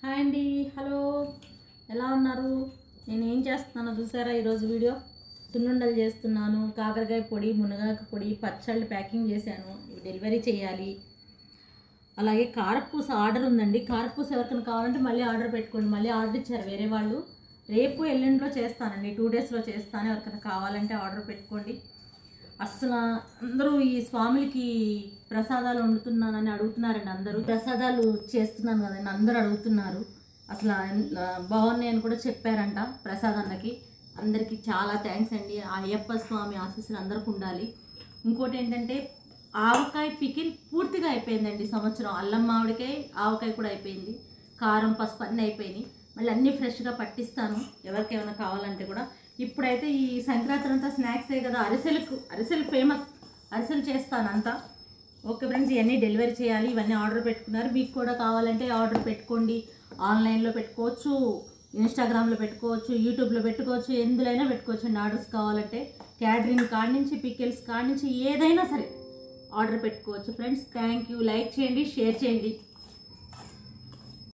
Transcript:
Hi అండి, hello, ఎలా ఉన్నారు? నేను ఏం చేస్తున్నానో చూసారా? ఈరోజు వీడియో సున్నుండలు చేస్తున్నాను. కాకరకాయ పొడి, మునగాకు పొడి, పచ్చళ్ళు ప్యాకింగ్ చేశాను. ఇవి డెలివరీ చేయాలి. అలాగే కారపూస ఆర్డర్ ఉందండి. కారపూస ఎవరికైనా కావాలంటే మళ్ళీ ఆర్డర్ పెట్టుకోండి. మళ్ళీ ఆర్డర్ ఇచ్చారు వేరే వాళ్ళు. రేపు ఎల్లుండిలో చేస్తానండి, 2 డేస్లో చేస్తాను. ఎవరికైనా కావాలంటే ఆర్డర్ పెట్టుకోండి. అసలు అందరూ ఈ స్వాములకి ప్రసాదాలు వండుతున్నానని అడుగుతున్నారండి. అందరూ ప్రసాదాలు చేస్తున్నాను కదండి, అందరూ అడుగుతున్నారు. అసలు బాగున్నాయని కూడా చెప్పారంట ప్రసాదానికి. అందరికీ చాలా థ్యాంక్స్ అండి. ఆ అయ్యప్ప స్వామి ఆశీస్సులు అందరికి ఉండాలి. ఇంకోటి ఏంటంటే ఆవకాయ పికిల్ పూర్తిగా అయిపోయిందండి. సంవత్సరం అల్లం మామిడికాయ ఆవకాయ కూడా అయిపోయింది. కారం పసుపు అన్నీ అయిపోయినాయి. మళ్ళీ అన్నీ ఫ్రెష్గా పట్టిస్తాను ఎవరికేమైనా కావాలంటే కూడా. ఇప్పుడైతే ఈ సంక్రాంతి అంతా స్నాక్సే కదా, అరిసెలు ఫేమస్, అరిసెలు చేస్తాను అంతా. ఓకే ఫ్రెండ్స్, ఇవన్నీ డెలివరీ చేయాలి. ఇవన్నీ ఆర్డర్ పెట్టుకున్నారు. మీకు కూడా కావాలంటే ఆర్డర్ పెట్టుకోండి. ఆన్లైన్లో పెట్టుకోవచ్చు, ఇన్స్టాగ్రామ్లో పెట్టుకోవచ్చు, యూట్యూబ్లో పెట్టుకోవచ్చు, ఎందులోనైనా పెట్టుకోవచ్చు అండి. ఆర్డర్స్ కావాలంటే క్యాటరింగ్ కాడి నుంచి, పికిల్స్ కాడి నుంచి ఏదైనా సరే ఆర్డర్ పెట్టుకోవచ్చు ఫ్రెండ్స్. Thank you. లైక్ చేయండి, షేర్ చేయండి.